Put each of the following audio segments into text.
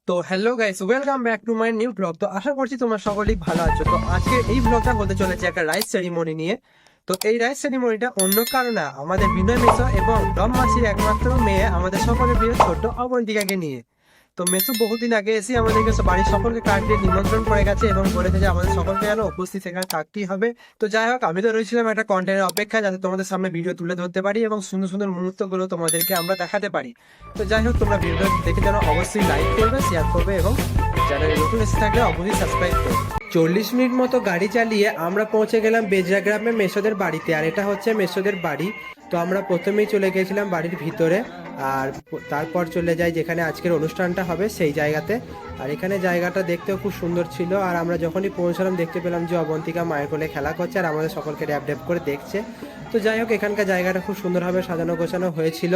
তো hello guys, welcome back to my new blog. তো আশা করছি তোমরা সকলেই ভালো আছো। তো আজকে এই ব্লগটা হতে চলেছে একটা রাইস সেরিমনি নিয়ে। তো এই রাইস সেরিমনিটা অন্য কারো না, আমাদের বিনয় মেসো এবং ডম মাসির একমাত্র মেয়ে আমাদের সকলের প্রিয় ছোট্ট অবন্তিকাকে নিয়ে। তো মেসো বহুদিন আগে এসে আমাদেরকে বাড়ির সকলকে কার্ড দিয়ে নিমন্ত্রণ করে গেছে এবং বলেছে যে আমাদের সকলকে যেন উপস্থিত সেখানে থাকতেই হবে। তো যাই হোক, আমি তো রয়েছিলাম একটা কন্টেন্টের অপেক্ষা, যাতে তোমাদের সামনে ভিডিও তুলে ধরতে পারি এবং সুন্দর সুন্দর মুহূর্তগুলো তোমাদেরকে আমরা দেখাতে পারি। তো যাই হোক, তোমরা ভিডিওটা দেখে যেন অবশ্যই লাইক করবে, শেয়ার করবে এবং চ্যানেলে নতুন এসে থাকলে অবশ্যই সাবস্ক্রাইব করবে। 40 মিনিট মতো গাড়ি চালিয়ে আমরা পৌঁছে গেলাম বেজরা গ্রামে মেসোদের বাড়িতে। আর এটা হচ্ছে মেসোদের বাড়ি। তো আমরা প্রথমেই চলে গেছিলাম বাড়ির ভিতরে, আর তারপর চলে যাই যেখানে আজকের অনুষ্ঠানটা হবে সেই জায়গাতে। আর এখানে জায়গাটা দেখতেও খুব সুন্দর ছিল। আর আমরা যখনই পৌঁছালাম দেখতে পেলাম যে অবন্তিকা মায়ের কোলে খেলা করছে আর আমাদের সকলকে ড্যাপ ড্যাপ করে দেখছে। তো যাই হোক, এখানকার জায়গাটা খুব সুন্দরভাবে সাজানো গোছানো হয়েছিল।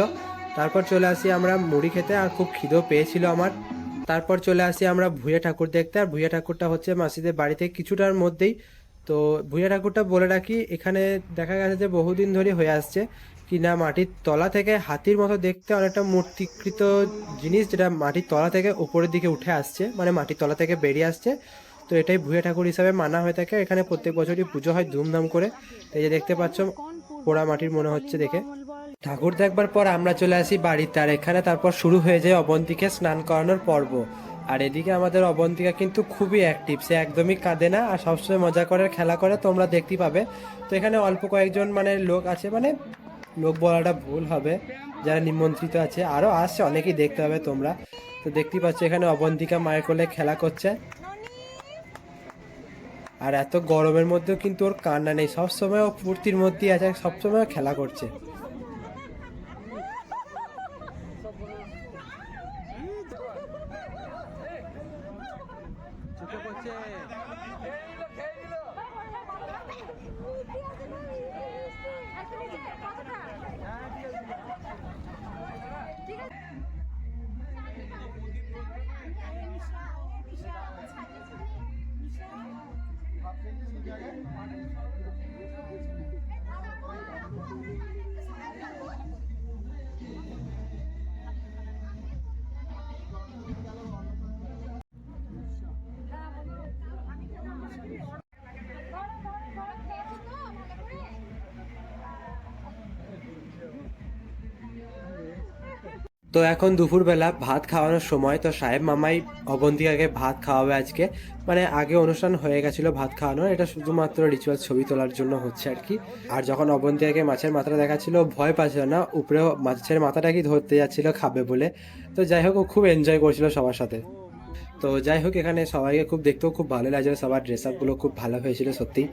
তারপর চলে আসি আমরা মুড়ি খেতে, আর খুব খিদেও পেয়েছিল আমার। তারপর চলে আসি আমরা ভুঁইয়া ঠাকুর দেখতে। আর ভুঁইয়া ঠাকুরটা হচ্ছে মাসিদের বাড়িতে কিছুটার মধ্যেই। তো ভুঁইয়া ঠাকুরটা বলে রাখি, এখানে দেখা গেছে যে বহুদিন ধরে হয়ে আসছে কি না, মাটির তলা থেকে হাতির মতো দেখতে অনেকটা মূর্তিকৃত জিনিস, যেটা মাটির তলা থেকে উপরের দিকে উঠে আসছে, মানে মাটির তলা থেকে বেরিয়ে আসছে। তো এটাই ভুঁইয়া ঠাকুর হিসাবে মানা হয়ে থাকে। এখানে প্রত্যেক বছরই পুজো হয় ধুমধাম করে। এই যে দেখতে পাচ্ছ, পোড়া মাটির মনে হচ্ছে দেখে। ঠাকুর দেখবার পর আমরা চলে আসি বাড়িতে। আর এখানে তারপর শুরু হয়ে যায় অবন্তিকে স্নান করানোর পর্ব। আর এদিকে আমাদের অবন্তিকা কিন্তু খুবই অ্যাক্টিভ, সে একদমই কাঁদে না আর সবসময় মজা করে খেলা করে, তোমরা দেখতে পাবে। তো এখানে অল্প কয়েকজন মানে লোক আছে, মানে লোক বলাটা ভুল হবে, যারা নিমন্ত্রিত আছে, আরও আসছে অনেকেই, দেখতে হবে তোমরা। তো দেখতেই পাচ্ছ এখানে অবন্তিকা মায়ের কোলে খেলা করছে। আর এত গরমের মধ্যেও কিন্তু ওর কান্না নেই, সবসময় ও ফুর্তির মধ্যেই আছে, সবসময় খেলা করছে। তো এখন দুপুরবেলা ভাত খাওয়ানোর সময়। তো সাহেব মামাই অবন্তিকাকে ভাত খাওয়াবে আজকে, মানে আগে অনুষ্ঠান হয়ে গেছিলো ভাত খাওয়ানোর, এটা শুধুমাত্র রিচুয়াল ছবি তোলার জন্য হচ্ছে আর কি। আর যখন অবন্তিকাকে মাছের মাথাটা দেখাচ্ছিল, ভয় পাচ্ছিল না, উপরেও মাছের মাথাটাকে ধরতে যাচ্ছিল খাবে বলে। তো যাই হোক, ও খুব এনজয় করছিল সবার সাথে। তো যাই হোক, এখানে সবাইকে খুব দেখতেও খুব ভালো লাগছিল, সবার ড্রেস আপগুলো খুব ভালো হয়েছিল সত্যি।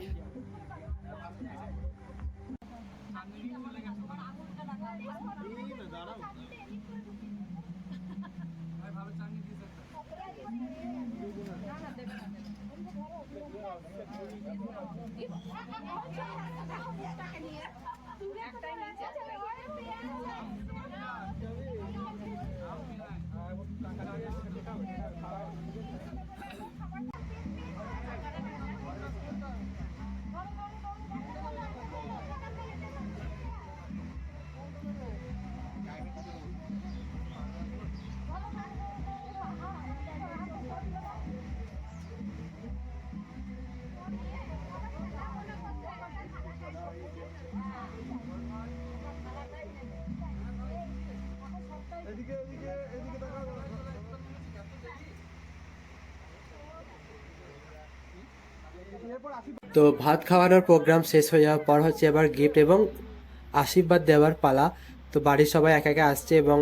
তো ভাত খাওয়ানোর প্রোগ্রাম শেষ হয়ে যাওয়ার পর হচ্ছে এবার গিফট এবং আশীর্বাদ দেওয়ার পালা। তো বাড়ির সবাই একে একে আসছে এবং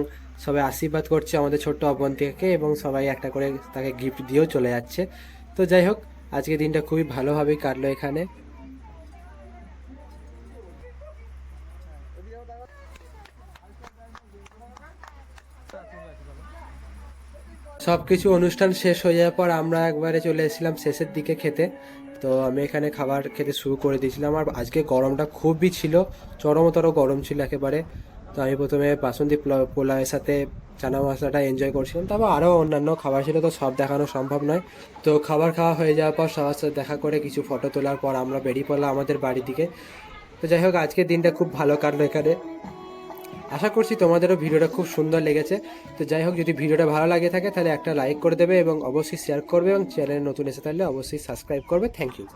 সবাই আশীর্বাদ করছে আমাদের ছোট্ট অবন্তিকাকে, এবং সবাই একটা করে তাকে গিফট দিয়েও চলে যাচ্ছে। তো যাই হোক, আজকে দিনটা খুবই ভালোভাবেই কাটলো এখানে। সব কিছু অনুষ্ঠান শেষ হয়ে যাওয়ার পর আমরা একবারে চলে এসেছিলাম শেষের দিকে খেতে। তো আমি এখানে খাবার খেতে শুরু করে দিয়েছিলাম। আর আজকে গরমটা খুবই ছিল, চরমতর গরম ছিল একেবারে। তো আমি প্রথমে বাসন্তী পোলাওয়ের সাথে চানা মশলাটা এনজয় করছিলাম, তারপর আরও অন্যান্য খাবার ছিল, তো সব দেখানো সম্ভব নয়। তো খাবার খাওয়া হয়ে যাওয়ার পর সবার সাথে দেখা করে কিছু ফটো তোলার পর আমরা বেরিয়ে পড়লাম আমাদের বাড়ির দিকে। তো যাই হোক, আজকের দিনটা খুব ভালো কাটলো এখানে। আশা করছি তোমাদেরও ভিডিওটা খুব সুন্দর লেগেছে। তো যাই হোক, যদি ভিডিওটা ভালো লাগে থাকে তাহলে একটা লাইক করে দেবে এবং অবশ্যই শেয়ার করবে, এবং চ্যানেলে নতুন এসে থাকলে অবশ্যই সাবস্ক্রাইব করবে। Thank you.